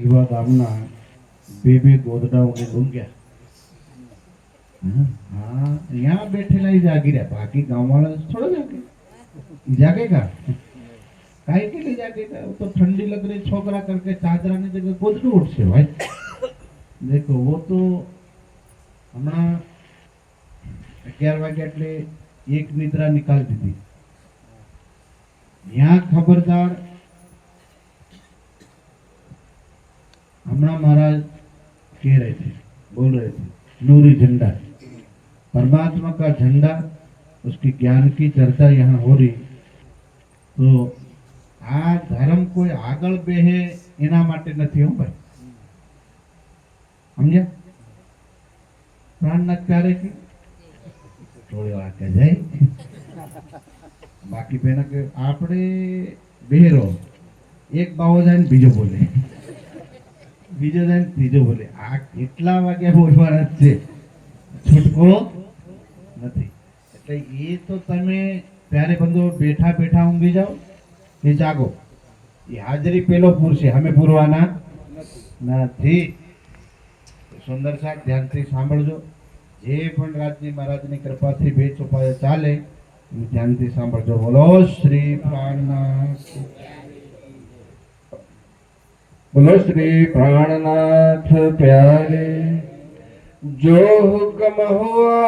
એવા ગામના બે ગોદડાઓને ડુંગ્યા. हाँ यहाँ बैठेला ही जागी रहा, बाकी गांव वाला थोड़ा जागे, जागेगा काहे के लिए जागेगा? वो तो ठंडी लग रही छोकरा करके चादरा ने जगह गोदड़ू उठसे भाई. देखो वो तो हमारा 11 वागे એટલે એક નિદ્રા નિકાલ દીધી. यहाँ खबरदार हमारा महाराज कह रहे थे, बोल रहे थे, नूरी झंडा परमात्मा का झंडा, उसकी ज्ञान की चर्चा यहाँ हो रही. तो आ धर्म कोई આગળ બેહે એના માટે નથી હો ભાઈ, સમજ્યા? પ્રાણનાથ પ્યારે કે થોડી વાર કે જાય બાકી બેના કે આપણે બેરો એક બાવો જાય ને બીજો બોલે, બીજો જાય ને ત્રીજો બોલે. આ કેટલા વાગ્યા બોલવાના છે, છૂટકો નથી. એટલે એ તો તમે ત્યારે બંધો બેઠા બેઠા ઊંઘી જાઓ કે જાગો, એ હાજરી પેલો પૂરશે, અમે પૂરવાના નથી. સુંદર સાહેબ ધ્યાનથી સાંભળજો, જે પણ રાજની મહારાજની કૃપાથી બે ચોપાયો ચાલે ધ્યાનથી સાંભળજો. બોલો શ્રી પ્રાણનાથ, बोलो श्री प्राणनाथ प्यारे. जो हुक्म हुआ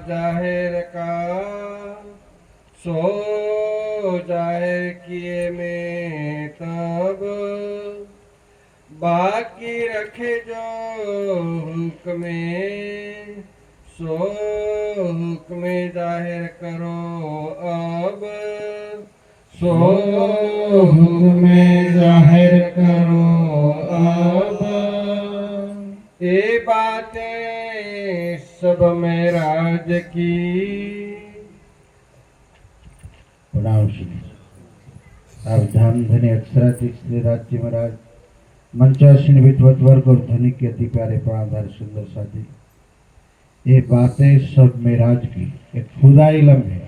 जाहिर का, सो जाहिर किए में तब, बाकी रखे जो हुक्म, सो हुक्म जाहिर करो अब, सो हुक्म जाहिर करो अब. ये बातें सब में राज की. सावधान धनी अक्षराधीश श्री राज्य महाराज मंचासीन विद्वत वर्ग और धनी के अति प्यारे प्राणधारी सुंदर साथी. ये बातें सब में राज की. एक खुदा इलम है,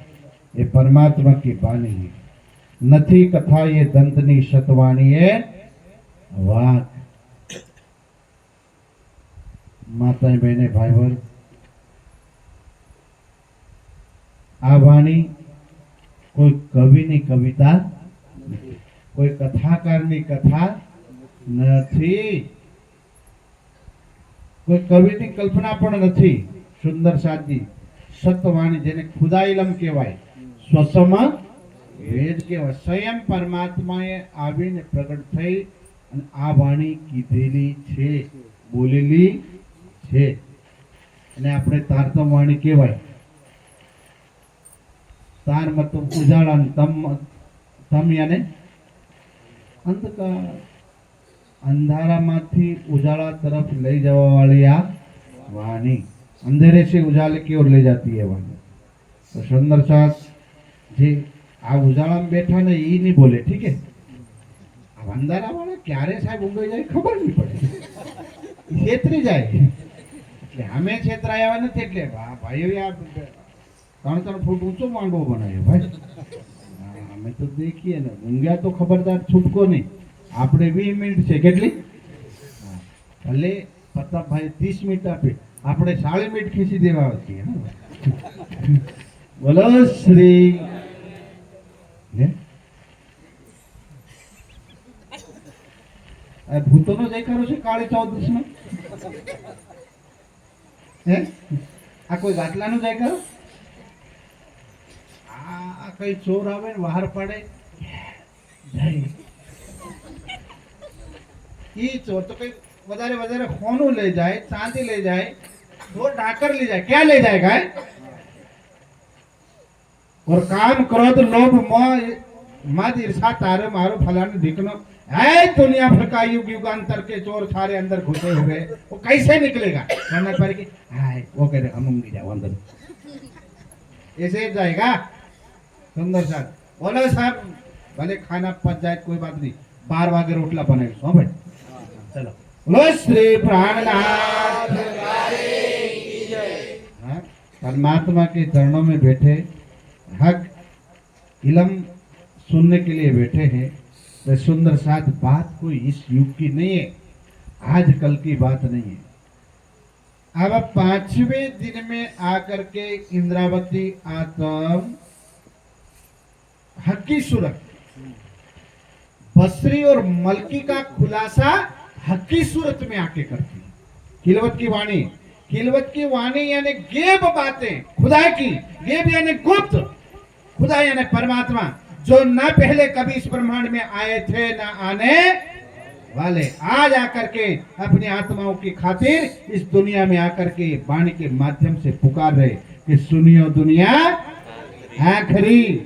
ये परमात्मा की बानी है. નથી કથા એ દંતની શતવાણી એ વાક. માતા બહેને ભાઈવર, આ વાણી કોઈ કવિની કવિતા, કોઈ કથાકારની કથા નથી, કોઈ કવિની કલ્પના પણ નથી. સુંદર સાજી સતવાણી, જેને ખુદાઈલમ કહેવાય, સ્વસમ વેદ કહેવાય. સ્વયં પરમાત્માએ આવીને પ્રગટ થઈ અને આ વાણી કીધેલી છે, બોલેલી છે. અને આપણે તારતમ વાણી કહેવાય. તાર મતલબ ઉજાળા, તમ યાને અંધકાર, અંધારામાંથી उजाला तरफ ले जावा वाली आ वाणी, अंधेरे से उजाले की ओर ले जाती है वाणी. तो सुंदर साथ जी आ उजाला में बैठा ने ई नहीं बोले, ठीक है? अब अंधारा वाला क्यारे साहब ઊંઘી જાય ખબર નહીં પડે, છેતરી જાય. એટલે અમે છેતરાયા નથી. એટલે ભાઈઓ આ 3-3 ફૂટ ઊંચો માંડવો બનાવ્યો ભાઈ. અમે તો દેખીએ ને, ઊંઘ્યા તો ખબરદાર છૂટકો નહીં. આપણે 20 મિનિટ છે કેટલી, ભલે પ્રતાપભાઈ 30 મિનિટ આપે, આપણે 40 મિનિટ ખીસી દેવા છીએ. બોલો શ્રી ભૂતોનો જયકારો છે કાળી ચૌદશનો. આ કોઈ ગાટલાનો જયકારો? આ કઈ ચોર આવે ને બહાર પાડે જય, ये चोर तो कहीं वधारे वधारे खोनू ले जाए, चांदी ले जाए, दो डाकर ले जाए, क्या ले जाएगा है? और काम क्रोध लोभ मोह मद ईर्षा तारे मारो फलाने ढिकनो है. दुनिया भर का युग युगांतर के चोर सारे अंदर घुसे हुए, वो कैसे निकलेगा? कहना पर कि हाय वो कह रहे हम उंगी जाओ अंदर, ऐसे जाएगा. सुंदर साहब बोलो साहब, भले खाना पच जाए कोई बात नहीं, 12 वागे रोटला बनाई. हाँ भाई चलो. बोलो श्री प्राणनाथ की जय. परमात्मा के चरणों में बैठे हक इलम सुनने के लिए बैठे हैं. तो तो सुंदर साथ बात कोई इस युग की नहीं है, आजकल की बात नहीं है। अब 5वें दिन में आकर के इंद्रावती आत्म हकी सूरत बसरी और मलकी का खुलासा हकी सूरत में आके करती है। खिलवत की वाणी, खिलवत की वाणी यानी गेब बातें खुदा की, गेब यानी गुप्त, खुदा यानी परमात्मा जो न पहले कभी इस ब्रह्मांड में आए थे न आने वाले, आज आकर के अपनी आत्माओं की खातिर इस दुनिया में आकर के वाणी के माध्यम से पुकार रहे कि सुनियो दुनिया आखिरी।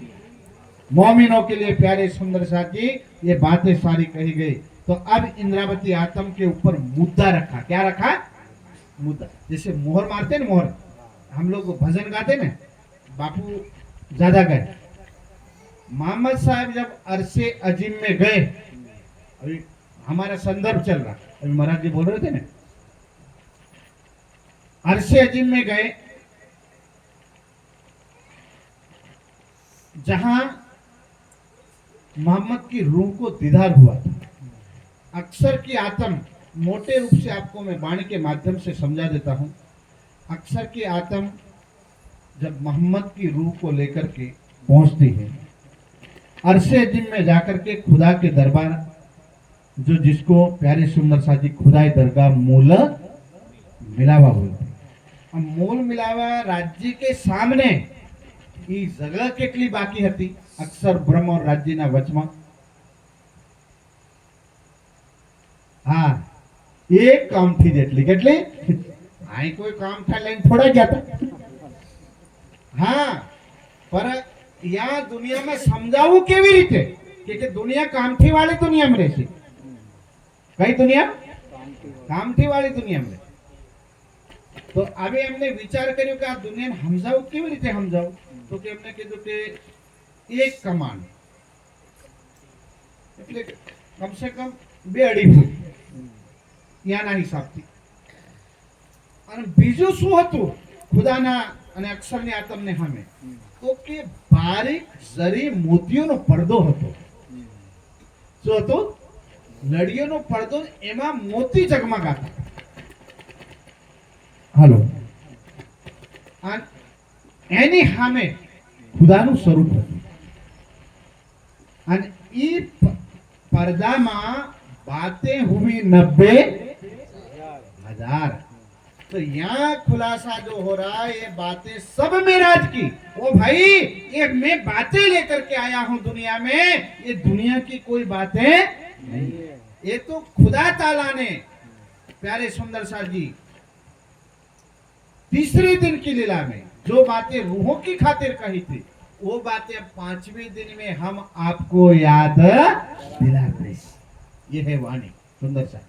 मोमिनों के लिए प्यारे सुंदर साथी ये बातें सारी कही गई। तो अब इंद्रावती आत्म के ऊपर मुद्दा रखा। क्या रखा? मुद्दा। जैसे मोहर मारते ना, मोहर हम लोग भजन गाते ना, बापू ज्यादा गए, मोहम्मद साहब जब अरसे अजीम में गए, अभी हमारा संदर्भ चल रहा, अभी महाराज जी बोल रहे थे ना, अरसे अजीम में गए जहां मोहम्मद की रूह को दीदार हुआ था। अक्सर की आत्म, मोटे रूप से आपको मैं वाणी के माध्यम से समझा देता हूं। अक्सर की आत्म जब मोहम्मद की रूह को लेकर के पहुंचती है अरसे दिन में जाकर के खुदा के दरबार, जो जिसको प्यारे सुंदर साथी खुदाई दरगाह मूल मिलावा बोलते। अब मूल मिलावा राज्य के सामने ई जगह કેટલી બાકી હતી અક્ષર બ્રહ્મ और રાજ્યના વચમાં? હા, એક કામથી જેટલી કેટલી? આઈ કોઈ કામ થાય લઈને થોડા ગયા હતા? હા, પર યા દુનિયામાં સમજાવવું કેવી રીતે કે દુનિયા કામથી વાળી દુનિયામાં રહેશે? કઈ દુનિયા? કામથી વાળી દુનિયામાં. તો હવે એમને વિચાર કર્યો કે આ દુનિયાને સમજાવવું કેવી રીતે સમજાવવું? તો કે એમને કીધું કે એક કમાન એટલે કમસે કમ 2-2.5 ફૂટ યાના હિસાબથી. અને બીજું શું હતું ખુદાના અને અક્ષરની આત્મને સામે? તો કે બારીક જરી મોતીઓનો પડદો હતો. શું હતો? નળીઓનો પડદો, એમાં મોતી જગમગાતા. હાલો, એની સામે ખુદાનું સ્વરૂપ હતું. અને એ પડદામાં बातें हुई 90,000। तो यहाँ खुलासा जो हो रहा है ये बातें सब मेराज की। ओ भाई, ये मैं बातें लेकर के आया हूं दुनिया में, ये दुनिया की कोई बातें नहीं, ये तो खुदा ताला ने प्यारे सुंदर साथ जी तीसरे दिन की लीला में जो बातें रूहों की खातिर कही थी, वो बातें 5वें दिन में हम आपको याद दिलाते हैं। ये है वाणी सुंदर सा।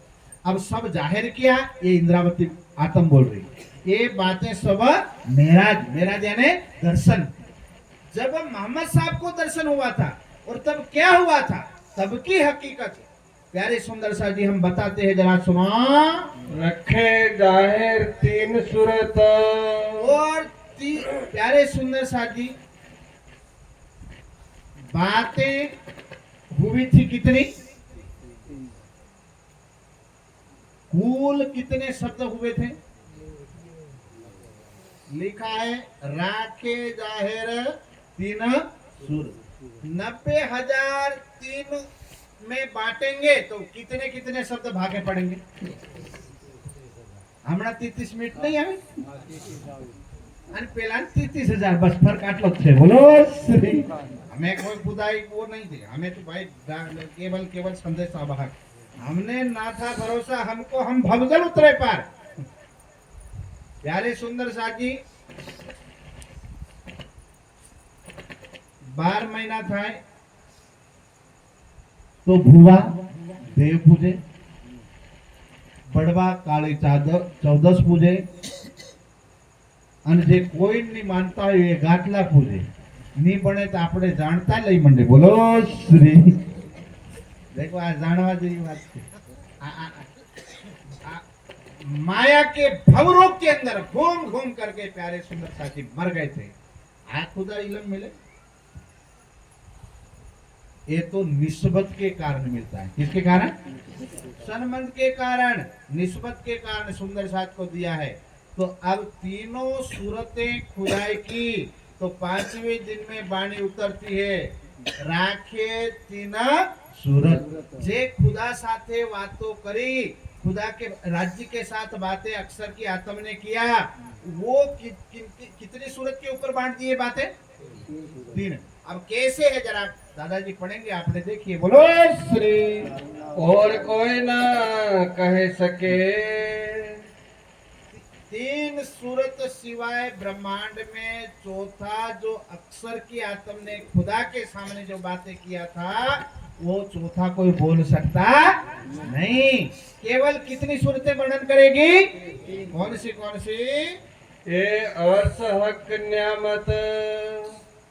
अब सब जाहिर किया, ये इंद्रावती आत्म बोल रही, ये बातें सब मेराज, मेराज यानी दर्शन। जब मोहम्मद साहब को दर्शन हुआ था और तब क्या हुआ था, तब की हकीकत प्यारे सुंदर सा जी हम बताते हैं, जरा सुना। रखे जाहिर 3 सूरत और प्यारे सुंदर सा जी बातें हुई थी कितनी, कुल कितने शब्द हुए थे? लिखा है राखे जाहिर 3 सूरत। 90,000 3 में बांटेंगे तो कितने कितने शब्द भागे पड़ेंगे? हमारा 33 मिनट नहीं है અને પેલા 33,000 बस फर्क આટલો જ છે। બોલો શ્રી। हमें कोई खुदाई वो नहीं थी, हमें तो भाई केवल संदेश वाहक, हमने ना था भरोसा, हमको हम भवजल उतरे पार। प्यारे सुंदर साथी 12 महीना था तो भूवा देव पूजे, बड़वा काली चौदस पूजे, અને જે કોઈ નહીં માનતા હોય એ ગાટલા પૂજે, નહીં બને તો આપણે જાણતા લઈ મંડે। બોલો શ્રી। देखो आ जानवा जेवी बात छे। माया के भवरोग के अंदर घूम घूम करके प्यारे सुंदर साथी मर गए थे। आ खुदा इल्म मिले ये तो निस्बत के कारण मिलता है। किसके कारण? संबंध के कारण, निस्बत के कारण सुंदर साथ को दिया है। तो अब तीनों सूरतें खुदाई की तो पांचवें दिन में वाणी उतरती है, राखे तीना सूरत। जे खुदा साथे वातो करी, खुदा के राज्य के साथ बातें अक्षर की आत्मा ने किया, वो कितनी सूरत के ऊपर बांट दिए बातें? तीन। अब कैसे है जरा दादाजी पढ़ेंगे, आपने देखिए। बोलो श्री। और कोई ना कह सके, तीन सूरत सिवाय ब्रह्मांड में चौथा जो अक्षर की आत्म ने खुदा के सामने जो बातें किया था, वो चौथा कोई बोल सकता नहीं। केवल कितनी सूरतें वर्णन करेगी? कौन सी कौन सी? ये अर्श हक न्यामत,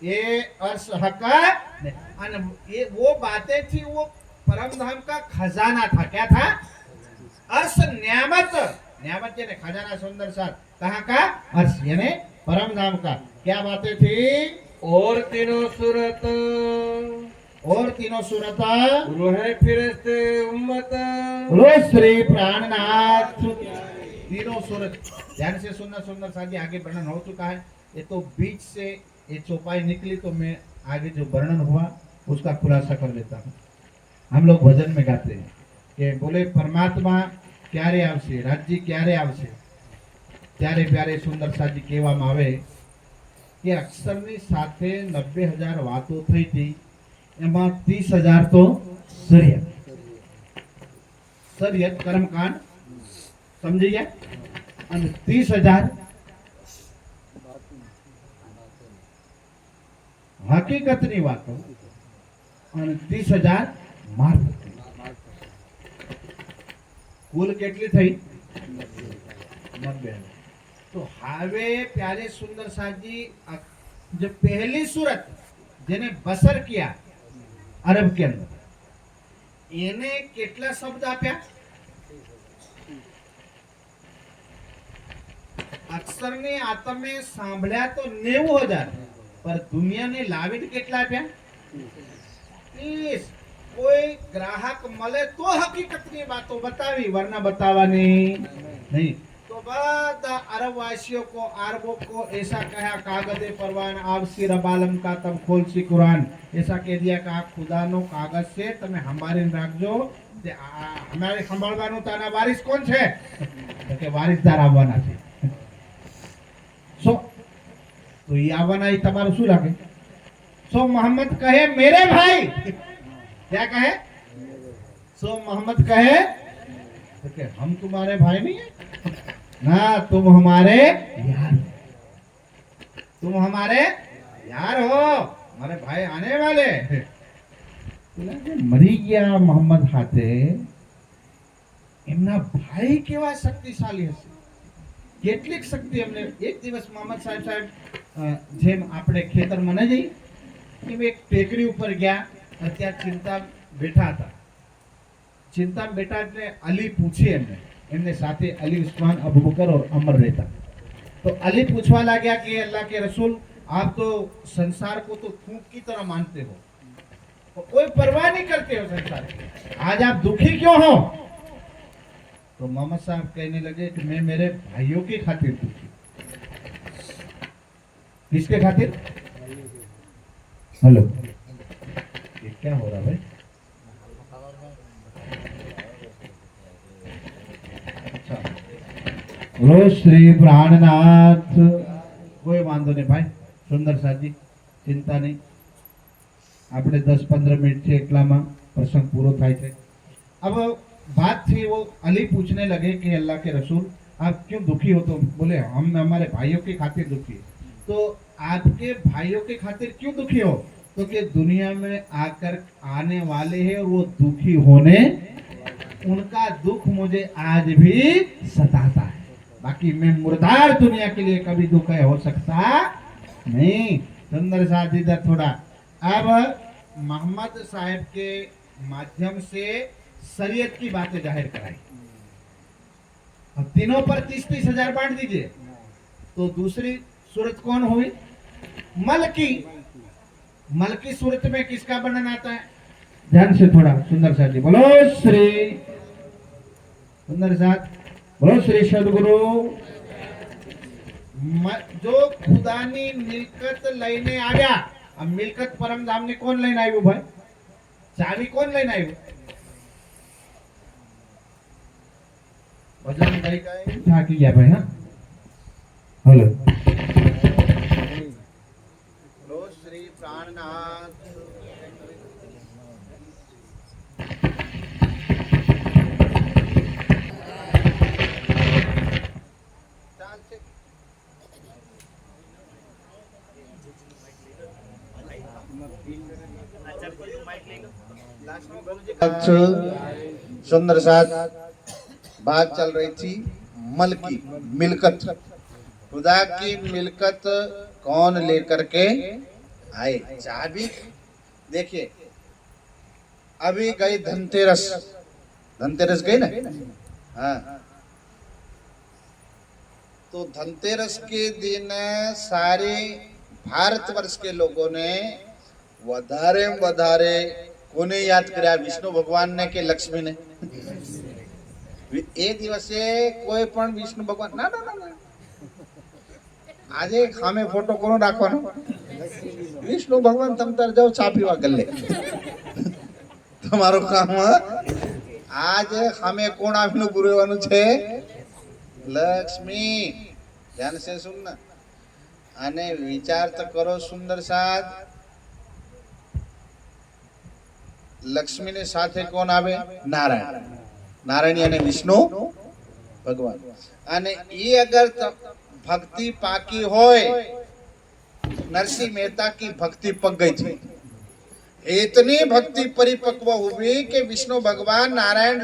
ये अर्श हक, ये वो बातें थी, वो परम धाम का खजाना था। क्या था? अर्श न्यामत। न्यामत यानी खजाना, सुंदर साथ। कहाँ का? अर्श यानी परम धाम का। क्या बातें थी? और तीनों सूरत, और तीनों सूरत, रूहें फिरिश्ते उम्मत, बोलो श्री प्राणनाथ। तीनों सूरत ध्यान से सुनना सुंदर साथी, आगे वर्णन हो चुका है। ये तो बीच से ये चौपाई निकली तो मैं आगे जो वर्णन हुआ उसका खुलासा कर देता हूँ। हम लोग भजन में गाते हैं कि बोले परमात्मा क्यारे आवशे, राज्य क्यारे आवशे, ત્યારે પ્યારે સુંદર સાજી કહેવામાં આવે કે અક્ષરની સાથે 90,000 વાતો થઈ હતી, એમાં 30,000 તો સરિયત કર્મકાંડ સમજી ગયા, અને 30,000 હકીકતની વાતો, અને 30,000 માર્ગ। કુલ કેટલી થઈ? 90,000। तो हावे प्यारे सुंदर साजी, जो पहली सूरत जेने बसर किया अरब के अंदर, एने केटला शब्द आप्या? अक्षर ने आत्मे सांभळ्या तो 90,000, पर दुनिया ने लावीट केटला आप्या? 30। कोई ग्राहक मले तो हकीकत की बातों बतावी, वरना बतावानी नहीं। तो बड़ा अरब वासियों को, अरबों को ऐसा कहा, कागजे परवान आवसी रबालम का तब खोल सी कुरान, ऐसा कह दिया कि आप खुदा नो कागज से तमे हमारे राखजो, हमारे संभाळवानो ताना वारिस कौन छे? तो के वारिसदार आववाना छे। सो तो ये आववाना ही तमारू શું લાગે? सो मोहम्मद कहे मेरे भाई, क्या कहे? सो मोहम्मद कहे तो के हम तुम्हारे भाई नहीं है ना, तुम हमारे यार, तुम हमारे यार हो, हमारे भाई आने वाले। मरी गया मोहम्मद हाथे, एमना भाई केवा शक्तिशाली हશે, કેટલીક શક્તિ અમને। એક દિવસ મોહમ્મદ સાહેબ જેમ આપણે ખેતરમાં ન જઈ, એમ એક ટેકરી ઉપર ગયા, ત્યાં ચિંતા બેઠા હતા। चिंता में बेटा ने अली पूछे, एमने साथे अली, उस्मान, अबू बकर और अमर रहता। तो अली पूछवा लगा कि अल्लाह के रसूल, आप तो संसार को तो फूंक की तरह मानते हो, तो कोई परवाह नहीं करते हो संसार की, आज आप दुखी क्यों हो? तो मोहम्मद साहब कहने लगे कि मैं मेरे भाइयों की खातिर दुखी। किसके खातिर? हेलो, ये क्या हो रहा भाई? बोलो श्री प्राणनाथ। कोई वांधो नहीं भाई, सुंदर साजी, चिंता नहीं। આપણે 10-15 मिनट से एकला में प्रसंग पूरो થાય છે। अब बात थी, वो अली पूछने लगे कि अल्लाह के रसूल आप क्यों दुखी हो? तो बोले हम हमारे भाइयों की खातिर दुखी। तो आपके भाइयों के खातिर क्यों दुखी हो? तो कि दुनिया में आकर आने वाले हैं, वो दुखी होने, उनका दुख मुझे आज भी सताता है, बाकी मैं मुर्दार दुनिया के लिए कभी दुख हो सकता नहीं। सुंदर साथ इधर थोड़ा। अब मोहम्मद साहब के माध्यम से शरीयत की बातें जाहिर कराई। अब तीनों पर 30,000 बांट दीजिए। तो दूसरी सूरत कौन हुई? मलकी। मलकी सूरत में किसका वर्णन आता है? ध्यान से थोड़ा सुंदर साथ जी बोलो श्री सुंदर साथ बोलो श्री सदगुरु जो ખુદાની મિલકત લઈને આવ્યા આ મિલકત પરમધામની કોણ લઈને આવ્યું ભાઈ ચાવી કોણ લઈને આવ્યું ભજન ગાઈ ગાઈ થાકી ગયા ભાઈ હા હલો બોલો શ્રી પ્રાણનાથ सुंदर साथ बात चल रही थी मल की मिलकत खुदा की मिलकत कौन लेकर के आए चाबी देखिए अभी गई धनतेरस धनतेरस गई ना हाँ तो धनतेरस के दिन सारे भारतवर्ष के लोगों ने વધારે વધારે કોને યાદ કર્યા વિષ્ણુ ભગવાન ને કે લક્ષ્મી ને એ દિવસે કોઈ પણ વિષ્ણુ ભગવાન ના ના ના આજે ખામે ફોટો કોનો રાખવાનો વિષ્ણુ ભગવાન તમ તાર જાઓ ચા પીવા ગલ્લે તમારું કામ આજે ખામે કોણ આવીને પૂરવાનું છે લક્ષ્મી ધ્યાન સે સુન અને વિચાર તો કરો સુંદર સાથ લક્ષ્મી ને સાથે કોણ આવે નારાયણ નારાયણ અને વિષ્ણુ ભગવાન અને એ અગર ભક્તિ પાકી હોય નરસિંહ મહેતા की भक्ति पक गई थी इतनी भक्ति परिपक्व हुई कि विष्णु भगवान नारायण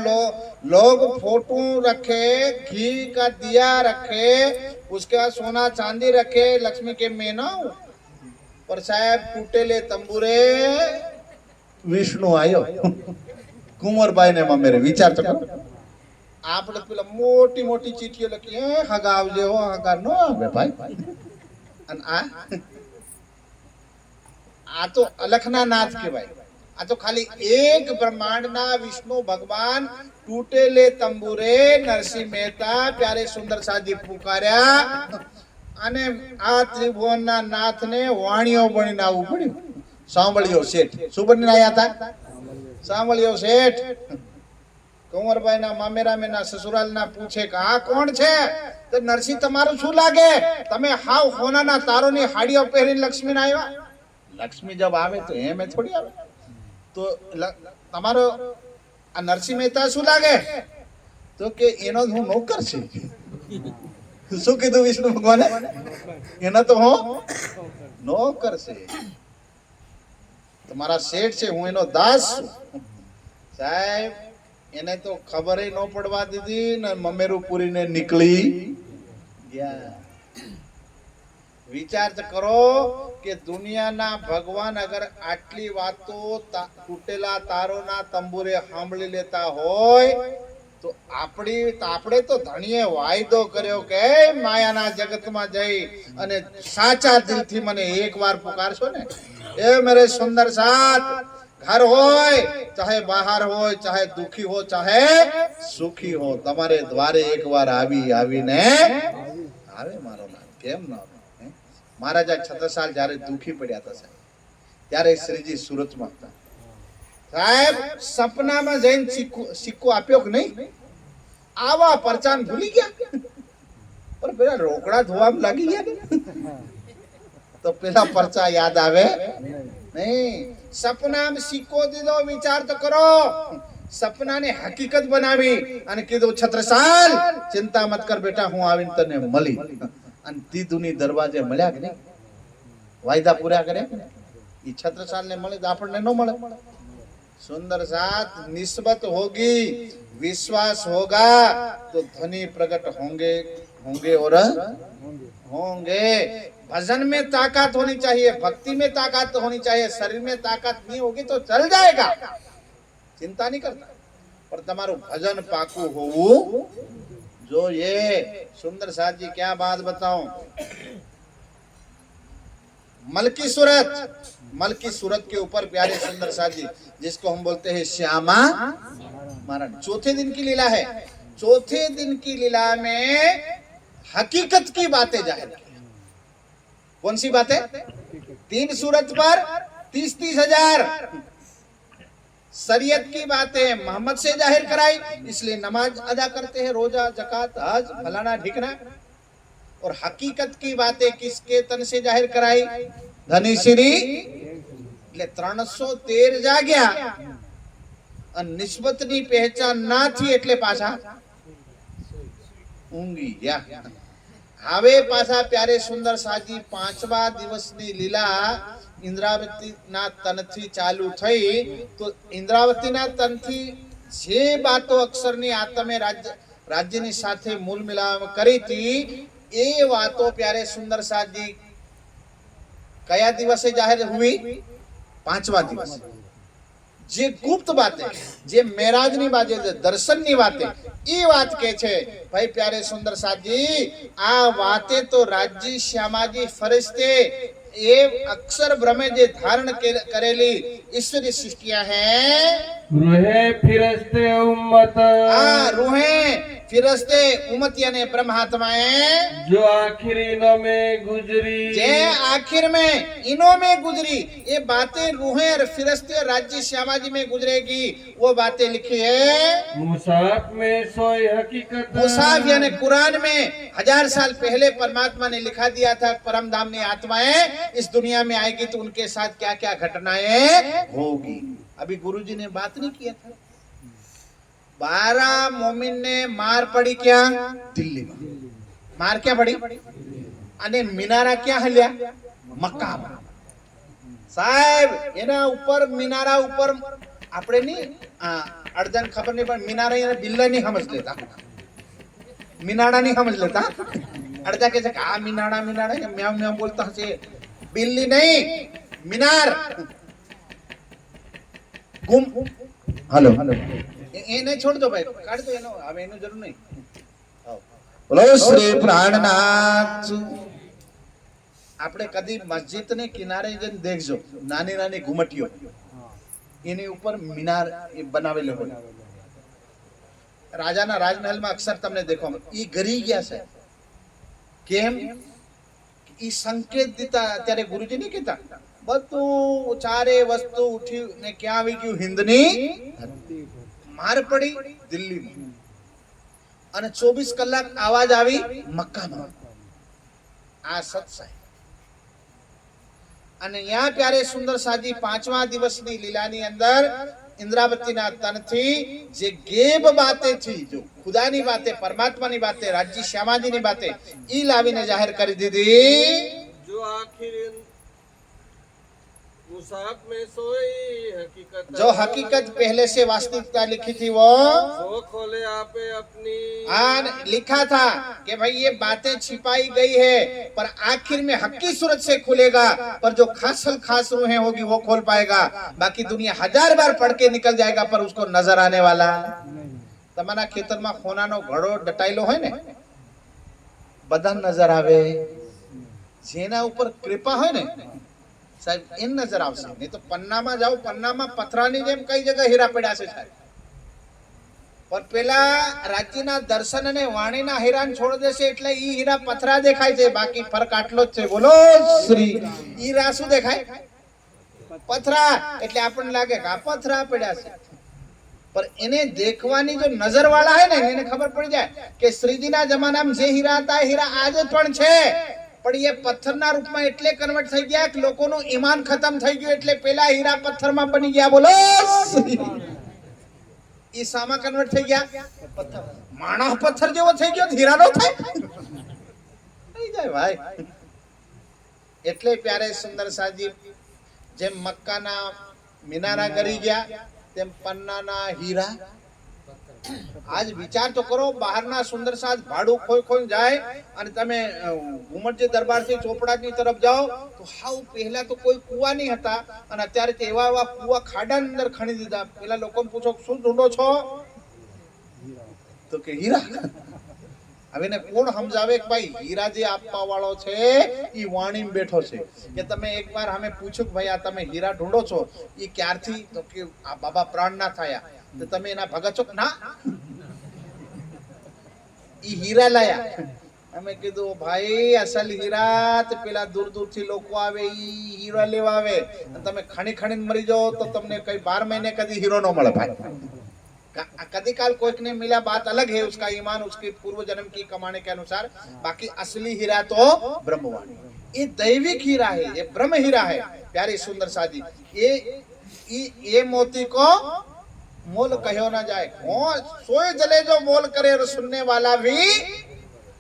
लोग फोटो रखे घी का दिया रखे उसके बाद सोना चांदी रखे लक्ष्मी के मेना पर साहब टूटे ले तंबूरे વિષ્ણુ આવ્યો કુંવરબાઈ ને મેરે વિચાર તો કરો આપણે પેલા મોટી મોટી ચીઠીઓ લખી હગા આવજે હો હગા નો આવે ભાઈ અને આ તો અલખના નાથ કહેવાય આ તો ખાલી એક બ્રહ્માંડના વિષ્ણુ ભગવાન તૂટેલે તંબુરે નરસિંહ મહેતા પ્યારે સુંદર સાજી પુકાર્યા અને આ ત્રિભુવનના નાથને વાણીઓ બનીને આવવું પડ્યું સાંભળ્યો શેઠ શું બનીને આવ્યા હતા સાંભળ્યો શેઠ કુંવરબાઈ ના મામેરા મેના સસુરાલ ના પૂછે કે આ કોણ છે તો નરસિંહ તમારું શું લાગે તમે હાવ હોનાના તારોની હાડીઓ પહેરીને લક્ષ્મી ના આવ્યા લક્ષ્મી જબ આવે તો એમ થોડી આવે તો તમારો આ નરસિંહ મહેતા શું લાગે તો કે એનો હું નોકર છે શું કીધું વિષ્ણુ ભગવાને એનો તો હું નોકર છે તમારા શેઠ છે હું એનો દાસ છું સાહેબ એને તો ખબર ન પડવા દીધી ને મમેરું પૂરીને નીકળી ગયા વિચાર કરો કે દુનિયાના ભગવાન અગર આટલી વાતો તૂટેલા તારોના તંબુરે સાંભળી લેતા હોય તો આપણે તો ધણીએ વાયદો કર્યો કે માયાના જગતમાં જઈ અને સાચા દિલથી મને એકવાર પુકારશો ને ए मेरे सुंदर साथ घर होय चाहे बाहर होय चाहे दुखी हो चाहे सुखी हो તમારે દ્વારે એકવાર આવીને આવે મારો નામ કેમ ના આવે મહારાજા છત્રસાલ જ્યારે દુખી પડ્યા હતા સાહેબ ત્યારે શ્રીજી સુરતમાં હતા સાહેબ સપનામાં જઈને સિક્કો આપ્યો કે નહીં આવા પરચાન ભૂલી ગયા પર પેલા રોકડા ધોવામાં લાગી ગયા तो पेला पर्चा याद आवे नहीं सपना में सिक्को दीधो विचार तो करो सपना ने हकीकत बनावी અને કીધું છત્રસાલ ચિંતા મત કર બેટા હું આવીને તને મળી અને દીધુની દરવાજે મળ્યા કે નહીં વાયદા પૂરા કર્યા ઈ છત્રસાલ ને મળે તો આપણને ન મળે सुंदर साथ निस्बत होगी विश्वास होगा तो धनी प्रकट होंगे और होंगे भजन में ताकत होनी चाहिए भक्ति में ताकत होनी चाहिए शरीर में ताकत नहीं होगी तो चल जाएगा चिंता नहीं करता पर तमारू भजन पाकू होवू जो ये सुंदर साथ जी क्या बात बताऊं मलकी सूरत के ऊपर प्यारे सुंदर साजी, जिसको हम बोलते हैं श्यामा महारानी। चौथे दिन की लीला है। चौथे दिन की लीला में हकीकत की बातें जाहिर की। कौन सी बातें? 3 सूरत पर 30-30 हजार शरीयत की बातें मोहम्मद से जाहिर कराई, इसलिए नमाज अदा करते हैं, रोजा, जकात, हज, फलाना ढिकना। और हकीकत की बातें किसके तन से जाहिर कराई? धनी श्री। એટલે 313 જાગ્યા અને નિસ્બતની પહેચાન ના થઈ એટલે પાછા ઊંઘી ગયા। હવે પાછા પ્યારે સુંદર સાજી 5મા દિવસની લીલા ઇન્દ્રાવતીના તનથી ચાલુ થઈ। તો ઇન્દ્રાવતીના તનથી જે બાતો અક્ષરની આત્મે રાજ્યની સાથે મૂળ મિલાપ કરી હતી, એ વાતો પ્યારે સુંદર સાજી કયા દિવસે જાહેર हुई? 5મા દિવસે। જે ગુપ્ત બાતે, જે મેરાજની બાતે, જે દર્શનની વાતે, એ વાત કે છે ભાઈ પ્યારે સુંદર સાજી, આ વાતે તો રાજ્ય શ્યામાજી ફરિશ્તે એ અક્ષર બ્રહ્મે જે ધારણ કરેલી ઈશ્વરી સૃષ્ટિયા है, रूहे फिरस्ते उम्मत, रूहे फिरस्ते उम्मत यानी ब्रह्मात्माएं जो आखिर इनों में गुजरी, जे आखिर में इनों में गुजरी, ये बातें रूहें और फिरस्ते राज्य श्यामाजी में गुजरेगी, वो बातें लिखी है मुसाफ में सोई हकीकत। मुसाफ यानी कुरान में 1000 साल पहले परमात्मा ने लिखा दिया था, परम धामनी आत्माएं इस दुनिया में आएगी तो उनके साथ क्या क्या घटनाएं होगी। अभी गुरुजी ने बात नहीं किया था। 12 मोमिन ने मार पड़ी क्या? दिल्ली में मार क्या पड़ी? અને મિનારા ક્યાં હલ્યા? મક્કામાં। સાહેબ એના ઉપર મિનારા ઉપર આપણે નહીં અડધન ખબર નહીં, પણ મિનારા એને બિલ્લા નહીં સમજ લેતા, મિનાડા નહીં સમજ લેતા। અડધા કહે છે કે આ મિનાડા મિનાડા મ્યાઉ મ્યાઉ બોલતા હશે, બિલ્લી નહીં મિનાર। ગુમ हेलो એને છોડ દો ભાઈ, કાઢ દો એનો, હવે એનો જરૂર નહીં। બોલો શ્રી પ્રાણનાથ। આપણે કદી મસ્જિદને કિનારે જઈને દેખજો, નાની નાની ઘુમટીઓ એની ઉપર મિનાર બનાવેલો હોય। રાજાના રાજમહેલમાં અક્ષર તમને દેખવા મળે। ઈ ગરી ગયા છે કેમ? ઈ સંકેત દીતા। અત્યારે ગુરુજી નહીં કહેતા બધું ચારે વસ્તુ ઉઠી ને ક્યાં આવી ગયું? હિન્દની માર પડી દિલ્હીમાં, અને 24 કલાક આવાજ આવી મક્કામાં। આ સત્સંગ અને यहाँ प्यारे सुंदर साजी 5મા દિવસની લીલાની અંદર इंद्रावतीना तनथी जे गेब बातें थी, जो खुदानी बातें, परमात्मानी बातें, राज्य श्यामाजीनी बातें ई लावीने जाहिर कर दीदी। जो आखिर मुसाफ में सोई हकीकत, जो हकीकत पहले से वास्तविकता लिखी थी वो खोले आपे अपनी। लिखा था कि भाई ये बातें छिपाई गई है, पर आखिर में हकी सूरत से खुलेगा, पर जो खास रूहें होगी वो खोल पाएगा। बाकी दुनिया 1000 बार पढ़ के निकल जाएगा, पर उसको नजर आने वाला। तमारा खेतर में खोनानो घड़ो डटाइलो है ने, बदन नजर आवे, जेना ऊपर कृपा है ने साहब इन नजर आवશે। नहीं तो पन्ना में जाओ, पन्ना में पथरानी जेम कई जगह हीरा पड्या છે साहब, पर पेला राज्यना दर्शन અને વાણીના હીરાને છોડ દેશે એટલે ઈ હીરા પથરા દેખાય છે, બાકી ફરક આટલો જ છે। બોલો શ્રી। હીરા શું દેખાય? પથરા। એટલે આપણને લાગે કે આ પથરા પડ્યા છે, पर એને देखवानी जो नजर वाला है ने, એને ખબર પડી જાય કે શ્રીજીના જમાનામાં જે હીરા હતા એ હીરા આજે પણ છે, પણ એ પથ્થરના રૂપમાં એટલે કન્વર્ટ થઈ ગયા કે લોકોનું ઈમાન ખતમ થઈ ગયું, એટલે પેલા હીરા પથ્થરમાં બની ગયા। બોલો ઈ સામા કન્વર્ટ થઈ ગયા પથ્થર। માણસ પથ્થર જેવો થઈ ગયો, હીરા નો થાય થઈ જાય ભાઈ। એટલે પ્યારે સુંદર સાજી જેમ મક્કાના મિનારા ગરી ગયા, તેમ પન્નાના હીરા। आज विचार तो करो, बहारना सुंदर साज भाड़ू खोई खोई जाए અને તમે ઘુમટજી દરબાર થી ચોપડાની તરફ જાઓ તો હાવ પહેલા તો કોઈ કુવા નહીં હતા, અને અત્યારે તો એવા એવા કુવા ખાડાની અંદર ખણી દીધા। પેલા લોકોને પૂછો શું ઢૂંઢો છો, તો કે હીરા। હવે ને કોણ સમજાવે કે ભાઈ હીરા જે આપવા વાળો છે ઈ વાણીમાં બેઠો છે કે તમે એકવાર અમે પૂછ્યું કે ભાઈ આ તમે હીરા ઢૂંઢો છો ઈ ક્યારથી તો કે આ બાબા પ્રાણ ના થયા તો તમે એના ભગત છો ના ઈ હીરા લાયા અમે કીધું ભાઈ અસલ હીરા તો પેલા દૂર દૂર થી લોકો આવે ઈ હીરા લેવા આવે અને તમે ખણી ખણીને મરી જાઓ તો તમને કઈ 12 महीने कभी हीरो न મળે ભાઈ कभी काल कोई ने मिला बात अलग है उसका ईमान उसके पूर्व जन्म की कमाने के अनुसार बाकी असली हीरा तो ब्रह्मवाणी ये दैविक हीरा है ये ब्रह्म हीरा है प्यारे सुंदर साजी ये मोती को मोल कहो ना जाए सोए जले जो मोल करे और सुनने वाला भी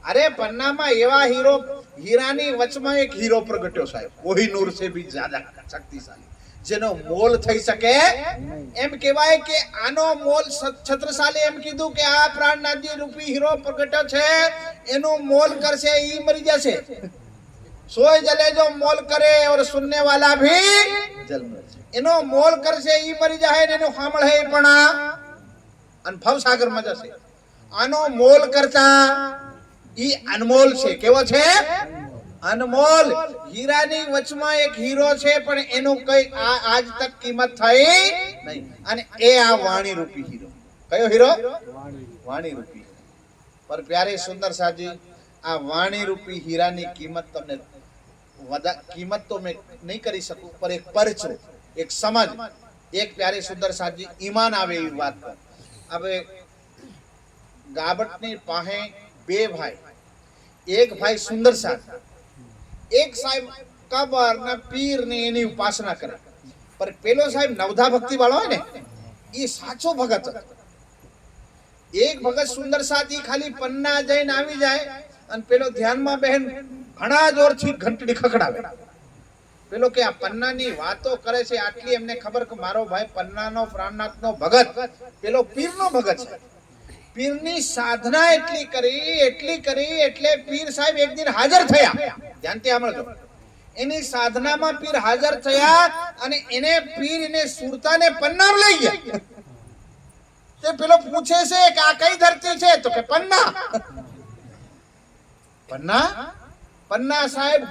अरे पन्ना में एवा हीरो हीरानी वच में एक हीरो प्रगट्यो साहेब कोई नूर से भी ज्यादा शक्तिशाली જેનો મોલ થઈ શકે એમ કહેવાય કે આનો મોલ છત્રસાલે એમ કીધું કે આ પ્રાણનાથજી રૂપી હીરો પ્રગટ્યો છે એનું મોલ કરશે ઈ મરી જશે સોય જલે જો મોલ કરે और सुनने वाला भी जल मरશે એનો મોલ કરશે ઈ મરી જાય ને એનું સાંભળે પણ અનભવ સાગર માં જશે આનો મોલ કરતા ઈ અનમોલ છે કેવો છે अनमोल हीरानी वचमा एक हीरो छे पण एनु कई आज तक कीमत थई नहीं अने ए आ वाणी रूपी हीरो कयो हीरो वाणी रूपी पर प्यारे सुंदर साजी आ वाणी रूपी हीरानी कीमत तमने कीमत तो मैं नहीं करी सकूं पर एक परचो एक समझ एक प्यारे सुंदर साजी ईमान आवे ई बात पर अब गाबटनी पाहे बे भाई एक भाई सुंदर साज एक साहेब कबर ना पीर ने एनी उपासना करे पर पेलो साहेब नवधा भक्ति वाळो है ने ई साचो भगत एक भगत सुंदर साथी खाली पन्ना जईन आवी जाए अन पेलो ध्यान में बहन घणा जोर थी घंटड़ी खखડાવે पेलो के आ पन्ना नी वातो करे छे आटली एमने खबर के मारो भाई पन्ना नो प्राणनाथ नो भगत पेलो पीर नो भगत छे पीर नी साधना एटली करी एटले पीर साहेब एक दिन हाजर थया जानते सांभळજો एनी साधना में पीर हाजर थया अने एने पीर ने सुरता ने पन्ना लई गया ते पेलो पूछे छे के आ कई धरती छे तो के पन्ना पन्ना पन्ना साहेब